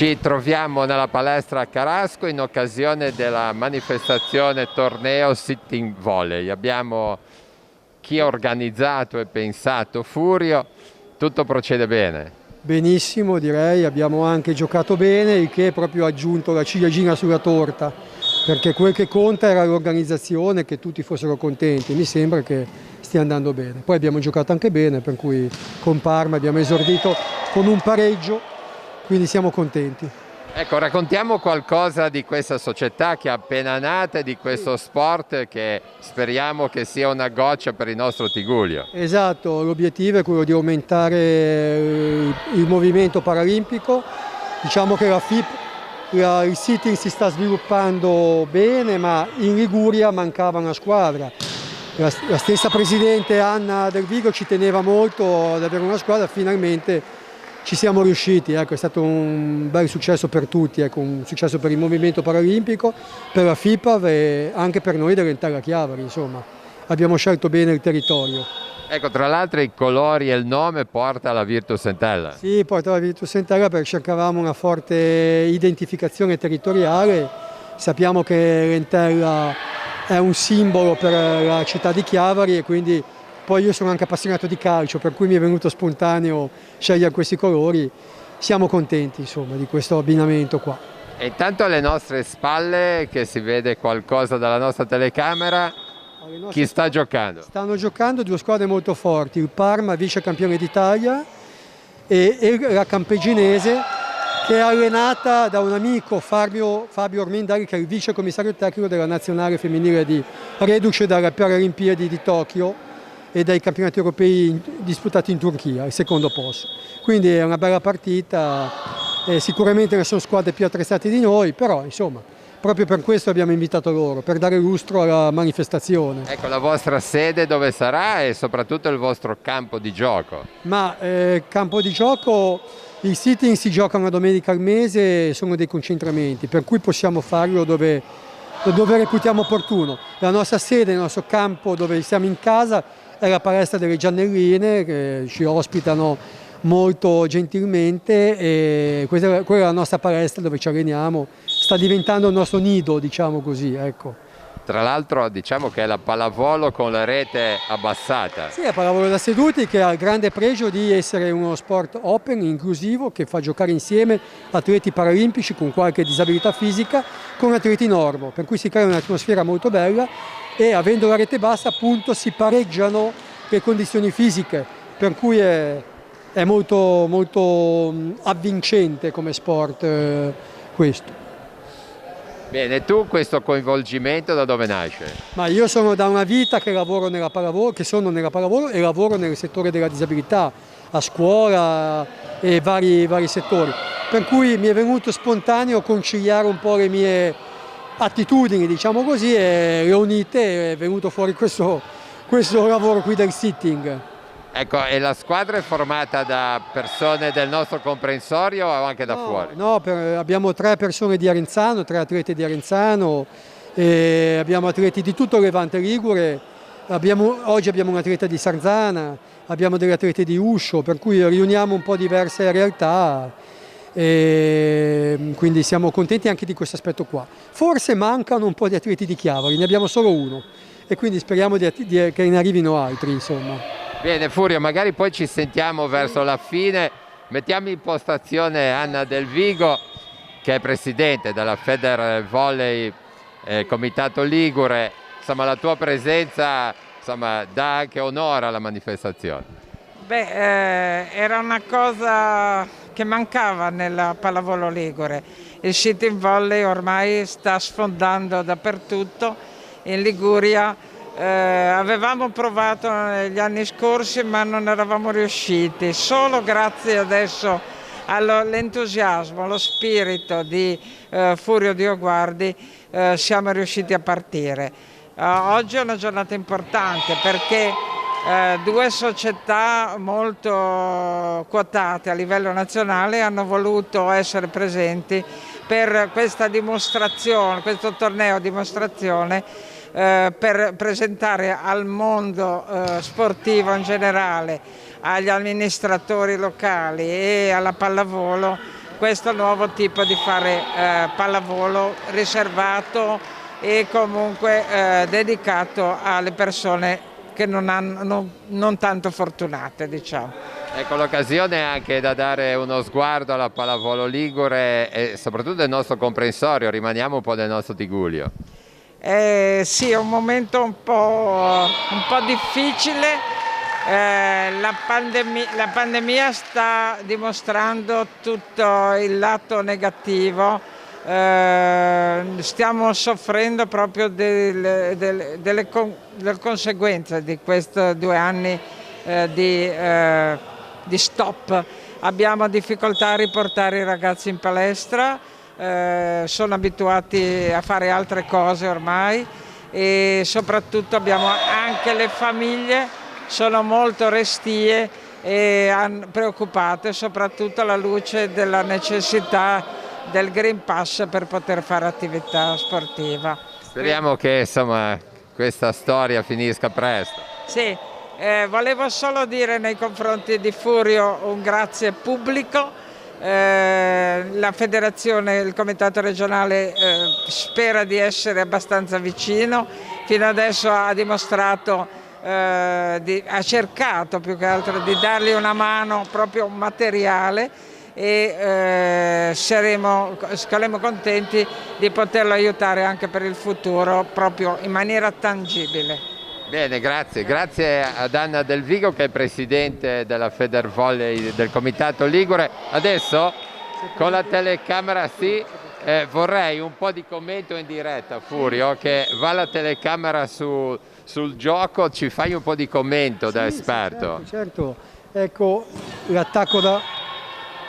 Ci troviamo nella palestra a Carasco in occasione della manifestazione torneo Sitting Volley. Abbiamo chi ha organizzato e pensato Furio, tutto procede bene. Benissimo, direi, abbiamo anche giocato bene, il che è proprio aggiunto la ciliegina sulla torta, perché quel che conta era l'organizzazione, che tutti fossero contenti. Mi sembra che stia andando bene. Poi abbiamo giocato anche bene, per cui con Parma abbiamo esordito con un pareggio, quindi siamo contenti. Ecco, raccontiamo qualcosa di questa società che è appena nata e di questo sport che speriamo che sia una goccia per il nostro Tigullio. Esatto, l'obiettivo è quello di aumentare il movimento paralimpico. Diciamo che il sitting si sta sviluppando bene, ma in Liguria mancava una squadra. La stessa presidente Anna Del Vigo ci teneva molto ad avere una squadra, finalmente ci siamo riusciti, ecco, è stato un bel successo per tutti, ecco, un successo per il movimento paralimpico, per la FIPAV e anche per noi dell'Entella Chiavari, insomma, abbiamo scelto bene il territorio. Ecco, tra l'altro i colori e il nome porta la Virtus Entella. Sì, porta la Virtus Entella perché cercavamo una forte identificazione territoriale, sappiamo che l'Entella è un simbolo per la città di Chiavari e quindi poi io sono anche appassionato di calcio, per cui mi è venuto spontaneo scegliere questi colori. Siamo contenti, insomma, di questo abbinamento qua. E intanto alle nostre spalle, che si vede qualcosa dalla nostra telecamera, chi sta giocando? Stanno giocando due squadre molto forti, il Parma, vice campione d'Italia, e la Campeginese, che è allenata da un amico, Fabio Ormindari, che è il vice commissario tecnico della nazionale femminile reduce dalle Paralimpiadi di Tokyo e dai campionati europei disputati in Turchia, il secondo posto. Quindi è una bella partita, sicuramente ne sono squadre più attrezzate di noi, però insomma, proprio per questo abbiamo invitato loro, per dare lustro alla manifestazione. Ecco, la vostra sede dove sarà e soprattutto il vostro campo di gioco? Ma campo di gioco, il sitting si gioca una domenica al mese, sono dei concentramenti, per cui possiamo farlo dove reputiamo opportuno. La nostra sede, il nostro campo dove siamo in casa, è la palestra delle Giannelline, che ci ospitano molto gentilmente, e quella è la nostra palestra dove ci alleniamo, sta diventando il nostro nido, diciamo così, ecco. Tra l'altro diciamo che è la pallavolo con la rete abbassata. Sì, è pallavolo da seduti, che ha il grande pregio di essere uno sport open, inclusivo, che fa giocare insieme atleti paralimpici con qualche disabilità fisica con atleti normo, per cui si crea un'atmosfera molto bella e avendo la rete bassa appunto si pareggiano le condizioni fisiche, per cui è molto, molto avvincente come sport questo. Bene, tu questo coinvolgimento da dove nasce? Ma io sono da una vita che lavoro nella pallavolo, e lavoro nel settore della disabilità, a scuola e vari settori, per cui mi è venuto spontaneo conciliare un po' le mie attitudini, diciamo così, e le ho unite, è venuto fuori questo lavoro qui del sitting. Ecco, e la squadra è formata da persone del nostro comprensorio o anche da fuori? No, abbiamo 3 persone di Arenzano, 3 atleti di Arenzano, e abbiamo atleti di tutto il Levante Ligure, oggi abbiamo un atleta di Sarzana, abbiamo degli atleti di Uscio, per cui riuniamo un po' diverse realtà e quindi siamo contenti anche di questo aspetto qua. Forse mancano un po' di atleti di Chiavari, ne abbiamo solo uno e quindi speriamo che ne arrivino altri, insomma. Bene Furio, magari poi ci sentiamo verso la fine, mettiamo in postazione Anna Del Vigo che è presidente della Feder Volley Comitato Ligure, insomma la tua presenza dà anche onore alla manifestazione. Era una cosa che mancava nella pallavolo ligure, il sitting volley ormai sta sfondando dappertutto, in Liguria. Avevamo provato negli anni scorsi ma non eravamo riusciti, solo grazie adesso all'entusiasmo, allo spirito di Furio Dioguardi siamo riusciti a partire. Oggi è una giornata importante perché 2 società molto quotate a livello nazionale hanno voluto essere presenti per questa dimostrazione, questo torneo dimostrazione, per presentare al mondo sportivo in generale, agli amministratori locali e alla pallavolo questo nuovo tipo di fare pallavolo riservato e comunque dedicato alle persone che non tanto fortunate, diciamo. Ecco, l'occasione è anche da dare uno sguardo alla pallavolo ligure e soprattutto del nostro comprensorio, rimaniamo un po' nel nostro Tigullio. Sì, è un momento un po' difficile. La pandemia sta dimostrando tutto il lato negativo, stiamo soffrendo proprio delle conseguenze di questi 2 anni di stop. Abbiamo difficoltà a riportare i ragazzi in palestra, sono abituati a fare altre cose ormai e soprattutto abbiamo anche le famiglie sono molto restie e preoccupate, soprattutto alla luce della necessità del Green Pass per poter fare attività sportiva. Speriamo che insomma questa storia finisca presto. Sì, volevo solo dire nei confronti di Furio un grazie pubblico. La federazione, il comitato regionale spera di essere abbastanza vicino, fino adesso ha dimostrato ha cercato più che altro di dargli una mano proprio materiale e saremo contenti di poterlo aiutare anche per il futuro proprio in maniera tangibile. Bene, grazie ad Anna Del Vigo che è presidente della Federvolley del Comitato Ligure. Adesso con la telecamera vorrei un po' di commento in diretta, Furio, che va la telecamera sul gioco, ci fai un po' di commento da esperto. Certo. Ecco, l'attacco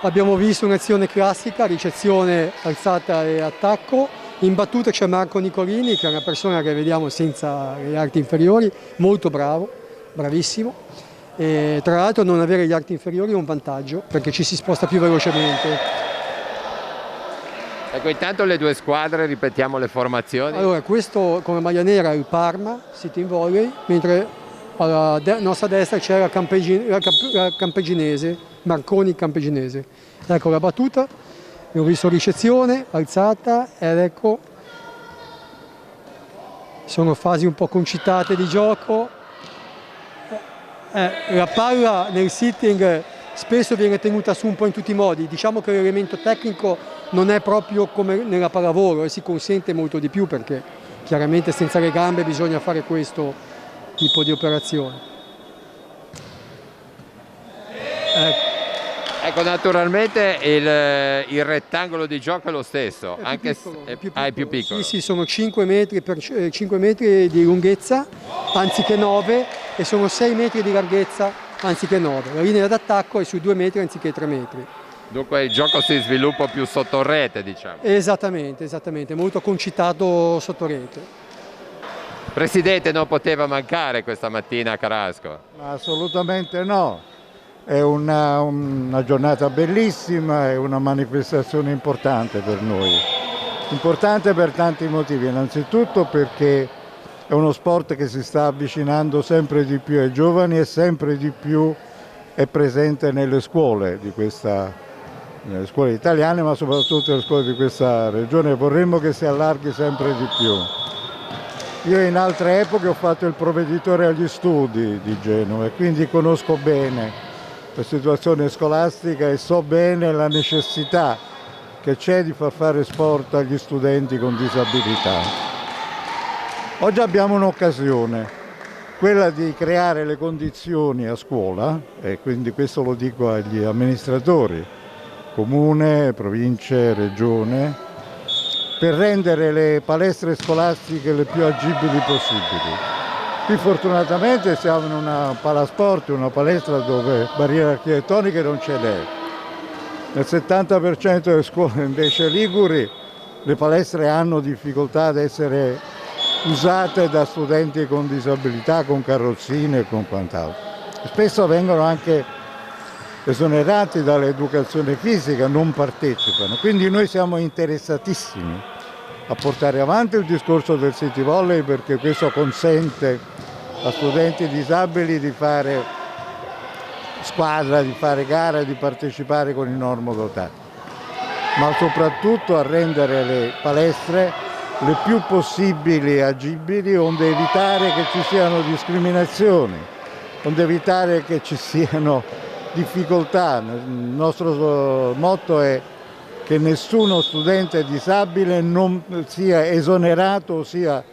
abbiamo visto un'azione classica, ricezione, alzata e attacco. In battuta c'è Marco Nicolini, che è una persona che vediamo senza le arti inferiori, molto bravo, bravissimo. E tra l'altro non avere gli arti inferiori è un vantaggio, perché ci si sposta più velocemente. Ecco, intanto le 2 squadre, ripetiamo le formazioni. Allora, questo come maglia nera è il Parma, Sitting Volley, mentre alla nostra destra c'è la Campeginese, Marconi Campeginese. Ecco la battuta, abbiamo visto ricezione, alzata ed ecco, sono fasi un po' concitate di gioco. La palla nel sitting spesso viene tenuta su un po' in tutti i modi, diciamo che l'elemento tecnico non è proprio come nella pallavolo e si consente molto di più perché chiaramente senza le gambe bisogna fare questo tipo di operazioni. Ecco, naturalmente il rettangolo di gioco è lo stesso, è anche più piccolo, se è più piccolo. Sì, sono 5 metri di lunghezza anziché 9 e sono 6 metri di larghezza anziché 9. La linea d'attacco è sui 2 metri anziché 3 metri. Dunque il gioco si sviluppa più sotto rete, diciamo. Esattamente, molto concitato sotto rete. Presidente, non poteva mancare questa mattina a Carasco? Assolutamente no, è una giornata bellissima, è una manifestazione importante per noi. Importante per tanti motivi, innanzitutto perché è uno sport che si sta avvicinando sempre di più ai giovani e sempre di più è presente nelle scuole nelle scuole italiane, ma soprattutto nelle scuole di questa regione. Vorremmo che si allarghi sempre di più. Io in altre epoche ho fatto il provveditore agli studi di Genova e quindi conosco bene la situazione scolastica e so bene la necessità che c'è di far fare sport agli studenti con disabilità. Oggi abbiamo un'occasione, quella di creare le condizioni a scuola, e quindi questo lo dico agli amministratori, comune, province, regione, per rendere le palestre scolastiche le più agibili possibili. Qui fortunatamente siamo in una palasport, una palestra dove barriere architettoniche non ce n'è. Nel 70% delle scuole invece liguri le palestre hanno difficoltà ad essere usate da studenti con disabilità, con carrozzine e con quant'altro. Spesso vengono anche esonerati dall'educazione fisica, non partecipano. Quindi noi siamo interessatissimi a portare avanti il discorso del city volley perché questo consente a studenti disabili di fare squadra, di fare gara, di partecipare con i normodotati. ma soprattutto a rendere le palestre le più possibili agibili, onde evitare che ci siano discriminazioni, onde evitare che ci siano difficoltà. Il nostro motto è che nessuno studente disabile non sia esonerato o sia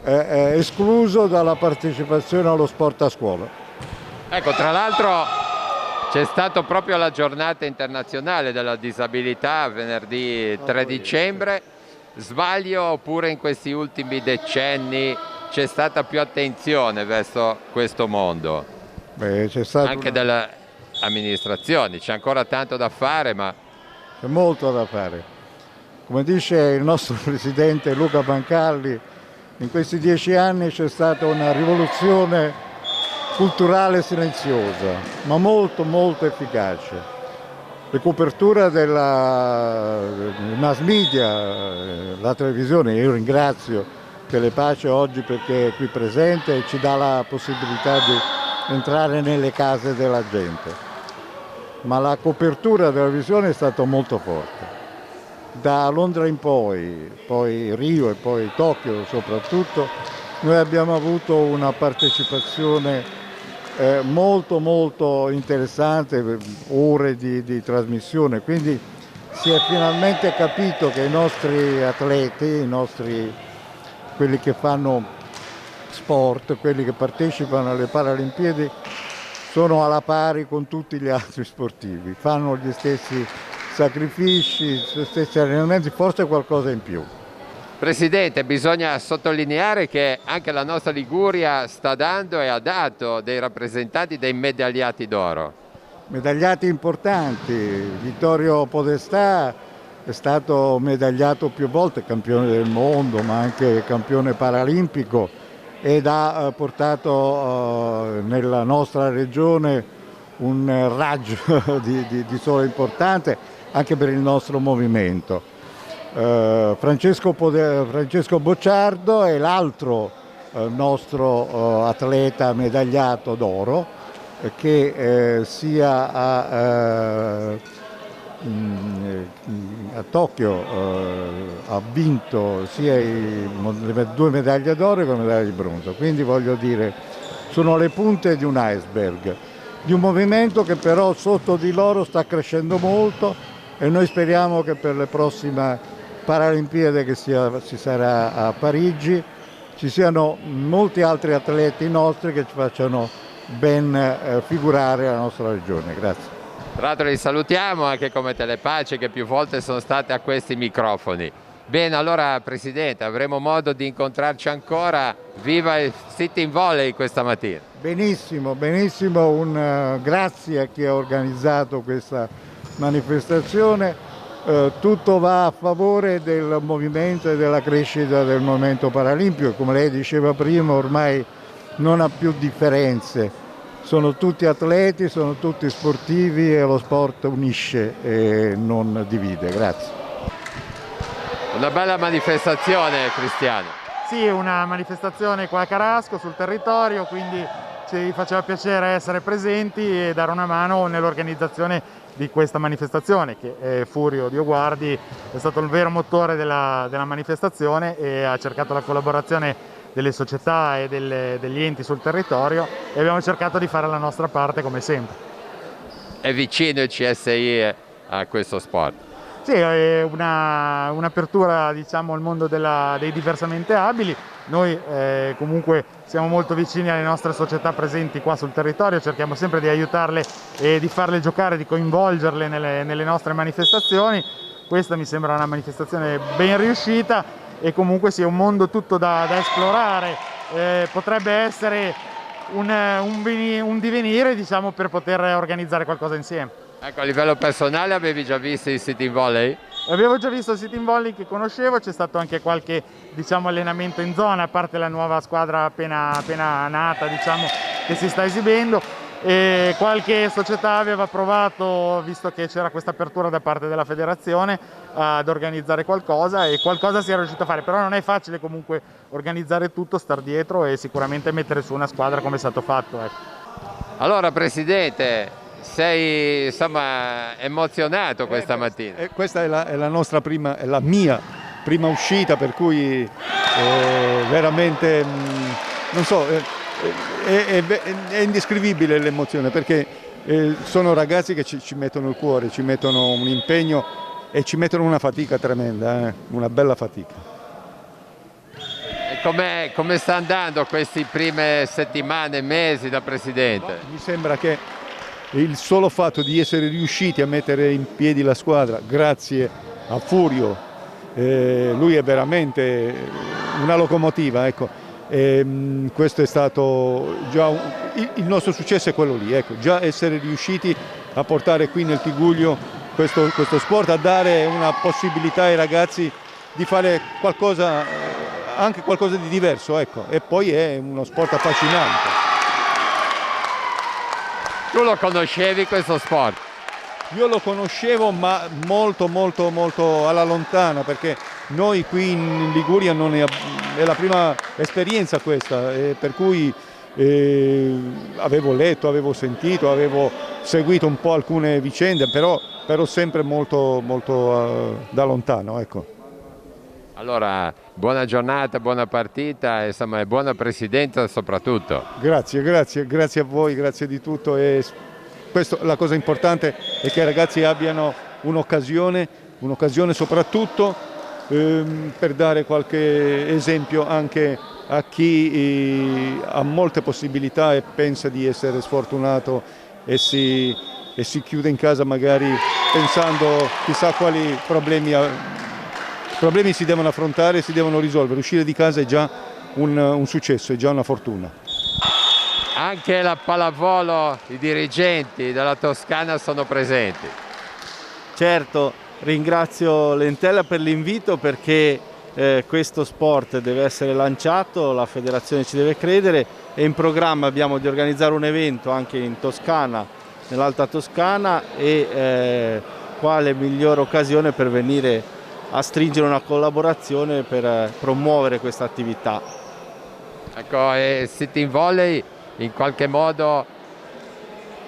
escluso dalla partecipazione allo sport a scuola. Ecco, tra l'altro c'è stata proprio la giornata internazionale della disabilità venerdì 3 dicembre. Sbaglio oppure in questi ultimi decenni c'è stata più attenzione verso questo mondo? Beh, c'è stato anche dalle amministrazioni, c'è ancora tanto da fare, ma c'è molto da fare. Come dice il nostro presidente Luca Bancalli, in questi 10 anni c'è stata una rivoluzione culturale silenziosa, ma molto molto efficace. La copertura della mass media, la televisione, io ringrazio Telepace oggi perché è qui presente e ci dà la possibilità di entrare nelle case della gente, ma la copertura della visione è stata molto forte. Da Londra in poi Rio e poi Tokyo soprattutto, noi abbiamo avuto una partecipazione molto molto interessante, ore di trasmissione, quindi si è finalmente capito che i nostri atleti, quelli che fanno sport, quelli che partecipano alle Paralimpiadi sono alla pari con tutti gli altri sportivi, fanno gli stessi sacrifici, gli stessi allenamenti, forse qualcosa in più. Presidente, bisogna sottolineare che anche la nostra Liguria sta dando e ha dato dei rappresentanti, dei medagliati d'oro. Medagliati importanti, Vittorio Podestà è stato medagliato più volte, campione del mondo ma anche campione paralimpico, ed ha portato nella nostra regione un raggio di sole importante anche per il nostro movimento. Francesco Bocciardo è l'altro nostro atleta medagliato d'oro che sia a Tokyo ha vinto sia le 2 medaglie d'oro che la medaglia di bronzo, quindi voglio dire sono le punte di un iceberg, di un movimento che però sotto di loro sta crescendo molto e noi speriamo che per le prossime Paralimpiadi che ci sarà a Parigi ci siano molti altri atleti nostri che ci facciano ben figurare la nostra regione. Grazie. Tra l'altro li salutiamo anche come Telepace che più volte sono state a questi microfoni. Bene, allora Presidente, avremo modo di incontrarci ancora. Viva il Sitting Volley questa mattina. Benissimo, benissimo, grazie a chi ha organizzato questa manifestazione. Tutto va a favore del movimento e della crescita del movimento paralimpico. Come lei diceva prima, ormai non ha più differenze. Sono tutti atleti, sono tutti sportivi e lo sport unisce e non divide. Grazie. Una bella manifestazione, Cristiano. Sì, una manifestazione qua a Carasco sul territorio, quindi ci faceva piacere essere presenti e dare una mano nell'organizzazione di questa manifestazione, che è Furio Dioguardi è stato il vero motore della manifestazione e ha cercato la collaborazione delle società e degli enti sul territorio e abbiamo cercato di fare la nostra parte come sempre. È vicino il CSI a questo sport? Sì, è un'apertura diciamo, al mondo dei diversamente abili. Noi comunque siamo molto vicini alle nostre società presenti qua sul territorio, cerchiamo sempre di aiutarle e di farle giocare, di coinvolgerle nelle nostre manifestazioni. Questa mi sembra una manifestazione ben riuscita e comunque sia un mondo tutto da esplorare. Potrebbe essere un divenire diciamo, per poter organizzare qualcosa insieme. Ecco, a livello personale avevi già visto il Sitting Volley? Avevo già visto il Sitting Volley che conoscevo, c'è stato anche qualche diciamo, allenamento in zona, a parte la nuova squadra appena nata diciamo, che si sta esibendo. E qualche società aveva provato, visto che c'era questa apertura da parte della federazione, ad organizzare qualcosa e qualcosa si è riuscito a fare, però non è facile comunque organizzare tutto, star dietro e sicuramente mettere su una squadra come è stato fatto. Ecco. Allora Presidente, sei insomma emozionato questa mattina. Questa è la nostra prima, è la mia prima uscita, per cui veramente non so, è indescrivibile l'emozione, perché sono ragazzi che ci mettono il cuore, ci mettono un impegno e ci mettono una fatica tremenda, una bella fatica. Come sta andando queste prime settimane, mesi da presidente? Mi sembra che il solo fatto di essere riusciti a mettere in piedi la squadra, grazie a Furio, lui è veramente una locomotiva, ecco. Questo è stato già il nostro successo, è quello lì, ecco. Già essere riusciti a portare qui nel Tigullio questo sport, a dare una possibilità ai ragazzi di fare qualcosa, anche qualcosa di diverso, ecco. E poi è uno sport affascinante. Tu lo conoscevi questo sport? Io lo conoscevo, ma molto alla lontana, perché noi qui in Liguria è la prima esperienza questa, per cui avevo letto, avevo sentito, avevo seguito un po' alcune vicende, però sempre molto da lontano, ecco. Allora, buona giornata, buona partita e insomma, buona presidenza soprattutto. Grazie a voi, grazie di tutto. E la cosa importante è che i ragazzi abbiano un'occasione soprattutto per dare qualche esempio anche a chi ha molte possibilità e pensa di essere sfortunato e si chiude in casa magari pensando chissà quali problemi si devono affrontare e si devono risolvere. Uscire di casa è già un successo, è già una fortuna. Anche la pallavolo, i dirigenti della Toscana sono presenti. Certo, ringrazio l'Entella per l'invito, perché questo sport deve essere lanciato, la federazione ci deve credere e in programma abbiamo di organizzare un evento anche in Toscana, nell'Alta Toscana, e quale migliore occasione per venire a stringere una collaborazione per promuovere questa attività. Ecco, Sitting Volley in qualche modo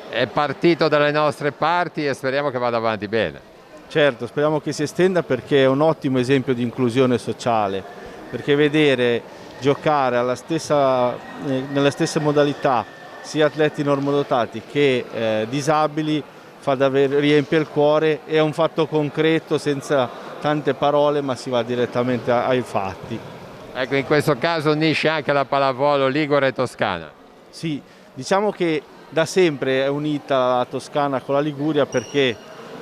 è partito dalle nostre parti e speriamo che vada avanti bene. Certo, speriamo che si estenda, perché è un ottimo esempio di inclusione sociale, perché vedere giocare nelle stesse modalità sia atleti normodotati che disabili riempie il cuore, è un fatto concreto senza tante parole, ma si va direttamente ai fatti. Ecco, in questo caso unisce anche la pallavolo ligure e toscana. Sì, diciamo che da sempre è unita la Toscana con la Liguria, perché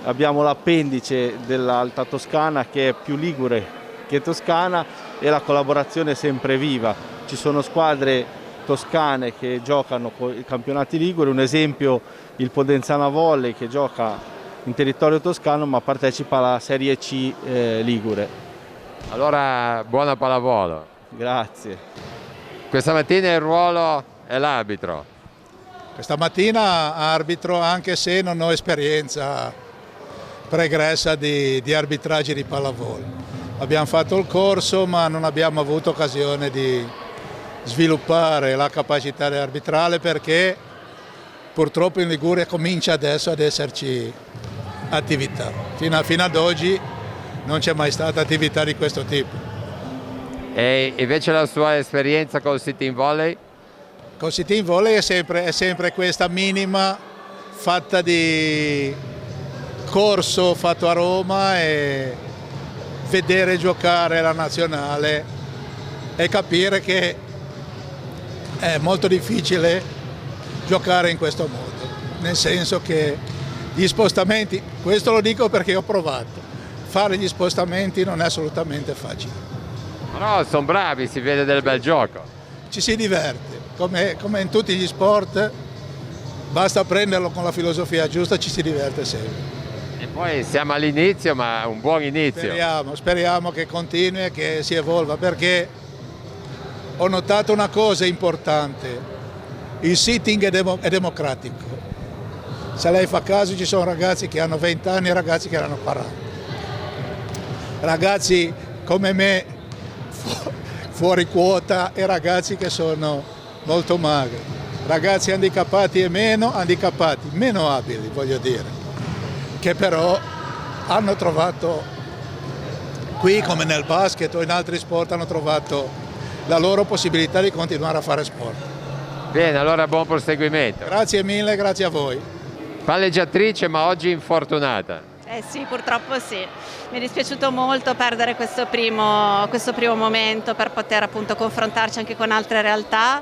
abbiamo l'appendice dell'Alta Toscana che è più ligure che toscana e la collaborazione è sempre viva. Ci sono squadre toscane che giocano con i campionati liguri, un esempio il Podenzana Volley che gioca in territorio toscano ma partecipa alla Serie C ligure. Allora buona pallavolo. Grazie. Questa mattina il ruolo è l'arbitro. Questa mattina arbitro, anche se non ho esperienza pregressa di arbitraggi di pallavolo. Abbiamo fatto il corso ma non abbiamo avuto occasione di sviluppare la capacità arbitrale, perché purtroppo in Liguria comincia adesso ad esserci attività. Fino ad oggi non c'è mai stata attività di questo tipo. E invece la sua esperienza con il Sitting Volley? Con il Sitting Volley è sempre questa minima fatta di corso fatto a Roma e vedere giocare la nazionale e capire che è molto difficile giocare in questo modo, nel senso che gli spostamenti, questo lo dico perché ho provato, fare gli spostamenti non è assolutamente facile. Però sono bravi, si vede del bel gioco. Ci si diverte, come in tutti gli sport, basta prenderlo con la filosofia giusta, ci si diverte sempre. E poi siamo all'inizio, ma un buon inizio. Speriamo che continui e che si evolva, perché ho notato una cosa importante: il sitting è democratico. Se lei fa caso ci sono ragazzi che hanno 20 anni e ragazzi che hanno 40. Ragazzi come me fuori quota e ragazzi che sono molto magri. ragazzi handicappati e meno handicappati, meno abili voglio dire, che però hanno trovato qui, come nel basket o in altri sport, hanno trovato la loro possibilità di continuare a fare sport. Bene, allora buon proseguimento. Grazie mille, grazie a voi. Palleggiatrice ma oggi infortunata. Eh sì, purtroppo sì. Mi è dispiaciuto molto perdere questo primo momento per poter appunto confrontarci anche con altre realtà.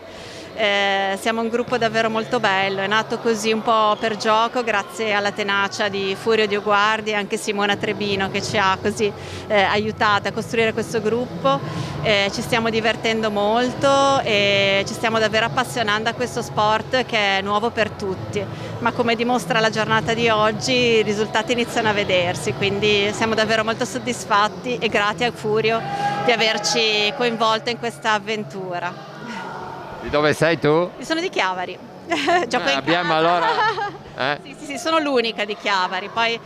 Siamo un gruppo davvero molto bello, è nato così un po' per gioco grazie alla tenacia di Furio Dioguardi e anche Simona Trebino che ci ha così aiutato a costruire questo gruppo. Ci stiamo divertendo molto e ci stiamo davvero appassionando a questo sport che è nuovo per tutti, ma come dimostra la giornata di oggi i risultati iniziano a vedersi, quindi siamo davvero molto soddisfatti e grati a Furio di averci coinvolto in questa avventura. Di dove sei tu? Io sono di Chiavari. Gioco in abbiamo casa. allora... Sì, sono l'unica di Chiavari, poi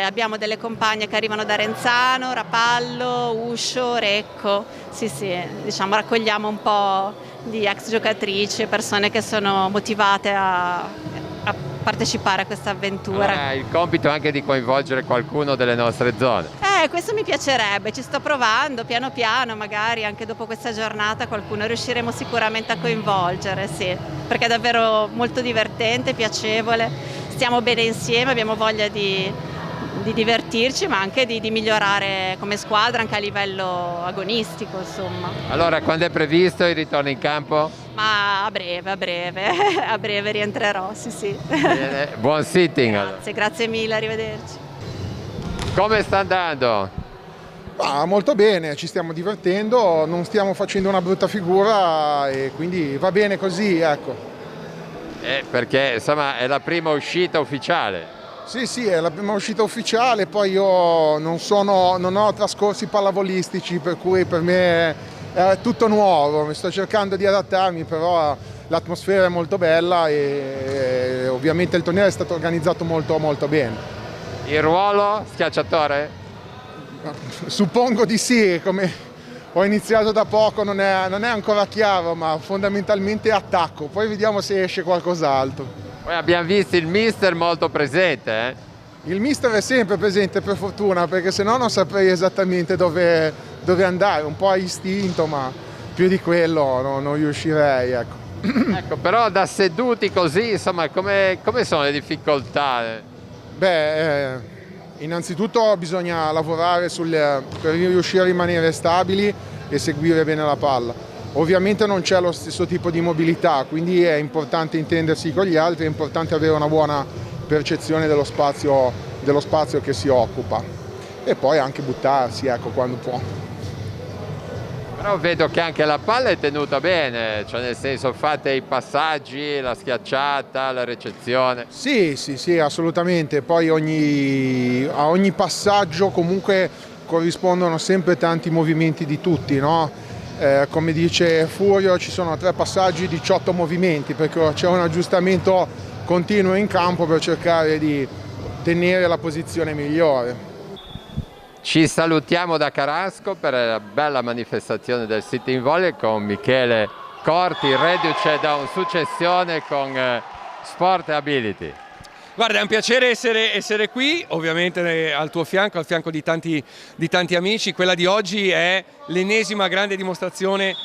abbiamo delle compagne che arrivano da Renzano, Rapallo, Uscio, Recco, sì, diciamo raccogliamo un po' di ex giocatrici, persone che sono motivate a partecipare a questa avventura. Allora, il compito è anche di coinvolgere qualcuno delle nostre zone. Questo mi piacerebbe, ci sto provando, piano piano, magari anche dopo questa giornata qualcuno riusciremo sicuramente a coinvolgere, sì, perché è davvero molto divertente, piacevole, stiamo bene insieme, abbiamo voglia di divertirci ma anche di migliorare come squadra anche a livello agonistico, insomma. Allora, quando è previsto il ritorno in campo? Ma a breve, a breve rientrerò, sì. Bene, buon sitting. Grazie mille, arrivederci. Come sta andando? Molto bene, ci stiamo divertendo, non stiamo facendo una brutta figura e quindi va bene così, ecco. Perché insomma è la prima uscita ufficiale. Sì, è la prima uscita ufficiale, poi io non ho trascorsi pallavolistici, per cui per me è tutto nuovo, mi sto cercando di adattarmi, però l'atmosfera è molto bella e ovviamente il torneo è stato organizzato molto molto bene. Il ruolo schiacciatore? Suppongo di sì, come ho iniziato da poco non è ancora chiaro, ma fondamentalmente attacco, poi vediamo se esce qualcos'altro. Poi abbiamo visto il mister molto presente. Il mister è sempre presente per fortuna, perché sennò non saprei esattamente dove andare, un po' a istinto, ma più di quello non riuscirei, ecco. Ecco, però da seduti così, insomma, come sono le difficoltà? Innanzitutto bisogna lavorare per riuscire a rimanere stabili e seguire bene la palla. Ovviamente non c'è lo stesso tipo di mobilità, quindi è importante intendersi con gli altri, è importante avere una buona percezione dello spazio che si occupa e poi anche buttarsi, ecco, quando può. Però vedo che anche la palla è tenuta bene, cioè nel senso fate i passaggi, la schiacciata, la ricezione. Sì, assolutamente, poi a ogni passaggio comunque corrispondono sempre tanti movimenti di tutti, no? Come dice Furio ci sono 3 passaggi, 18 movimenti, perché c'è un aggiustamento continuo in campo per cercare di tenere la posizione migliore. Ci salutiamo da Carasco per la bella manifestazione del Sitting Volley con Michele Corti, reduce da un successione con Sport e Ability. Guarda, è un piacere essere qui, ovviamente al tuo fianco, al fianco di tanti amici. Quella di oggi è l'ennesima grande dimostrazione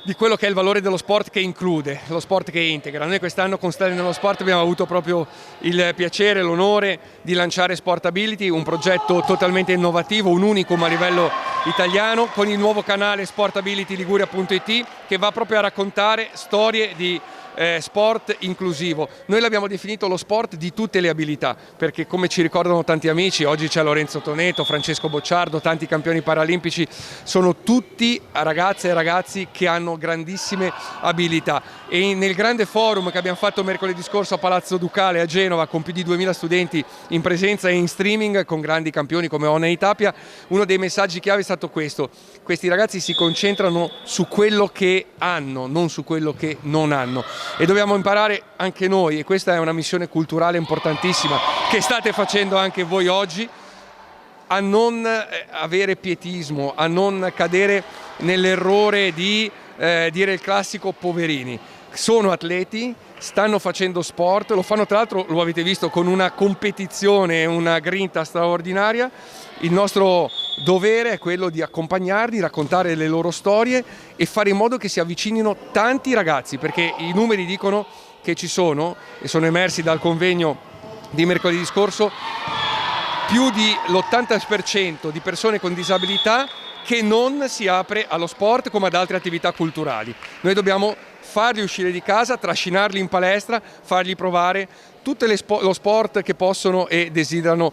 di quello che è il valore dello sport che include, lo sport che integra. Noi quest'anno con Stelle nello Sport abbiamo avuto proprio il piacere, l'onore di lanciare Sport Ability, un progetto totalmente innovativo, un unicum a livello italiano, con il nuovo canale sportabilityliguria.it che va proprio a raccontare storie di sport inclusivo. Noi l'abbiamo definito lo sport di tutte le abilità, perché come ci ricordano tanti amici, oggi c'è Lorenzo Toneto, Francesco Bocciardo, tanti campioni paralimpici, sono tutti ragazze e ragazzi che hanno grandissime abilità. E nel grande forum che abbiamo fatto mercoledì scorso a Palazzo Ducale a Genova con più di 2000 studenti in presenza e in streaming con grandi campioni come Ona e Tapia, uno dei messaggi chiave è stato questo: questi ragazzi si concentrano su quello che hanno, non su quello che non hanno. E dobbiamo imparare anche noi, e questa è una missione culturale importantissima che state facendo anche voi oggi, a non avere pietismo, a non cadere nell'errore di dire il classico poverini. sono atleti, stanno facendo sport, lo fanno tra l'altro, lo avete visto, con una competizione, una grinta straordinaria. Il nostro dovere è quello di accompagnarli, raccontare le loro storie e fare in modo che si avvicinino tanti ragazzi, perché i numeri dicono che ci sono, e sono emersi dal convegno di mercoledì scorso, più di l'80% di persone con disabilità che non si apre allo sport come ad altre attività culturali. Noi dobbiamo farli uscire di casa, trascinarli in palestra, fargli provare tutto lo sport che possono e desiderano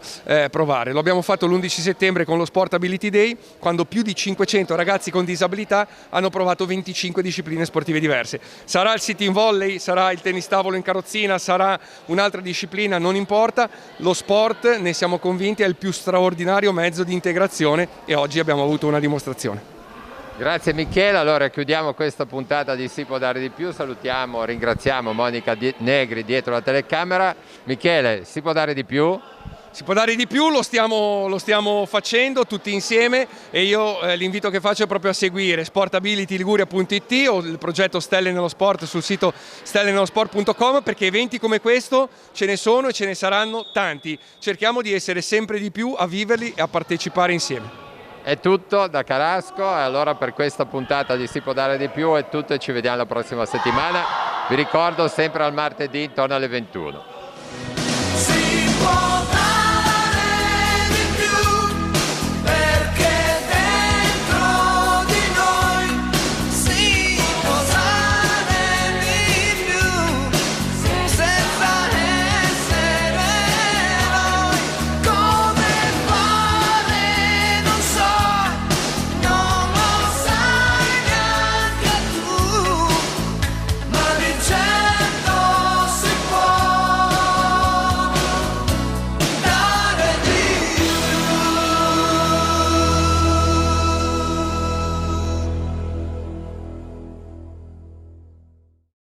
provare. Lo abbiamo fatto l'11 settembre con lo Sport Ability Day, quando più di 500 ragazzi con disabilità hanno provato 25 discipline sportive diverse. Sarà il sitting volley, sarà il tennis tavolo in carrozzina, sarà un'altra disciplina, non importa. Lo sport, ne siamo convinti, è il più straordinario mezzo di integrazione e oggi abbiamo avuto una dimostrazione. Grazie Michele, allora chiudiamo questa puntata di Si può dare di più, salutiamo, ringraziamo Monica Negri dietro la telecamera. Michele, si può dare di più? Si può dare di più, lo stiamo facendo tutti insieme e io l'invito che faccio è proprio a seguire sportabilityliguria.it o il progetto Stelle nello Sport sul sito stellenellosport.com, perché eventi come questo ce ne sono e ce ne saranno tanti. Cerchiamo di essere sempre di più a viverli e a partecipare insieme. È tutto da Carasco e allora per questa puntata di Si può dare di più è tutto e ci vediamo la prossima settimana. Vi ricordo sempre al martedì intorno alle 21.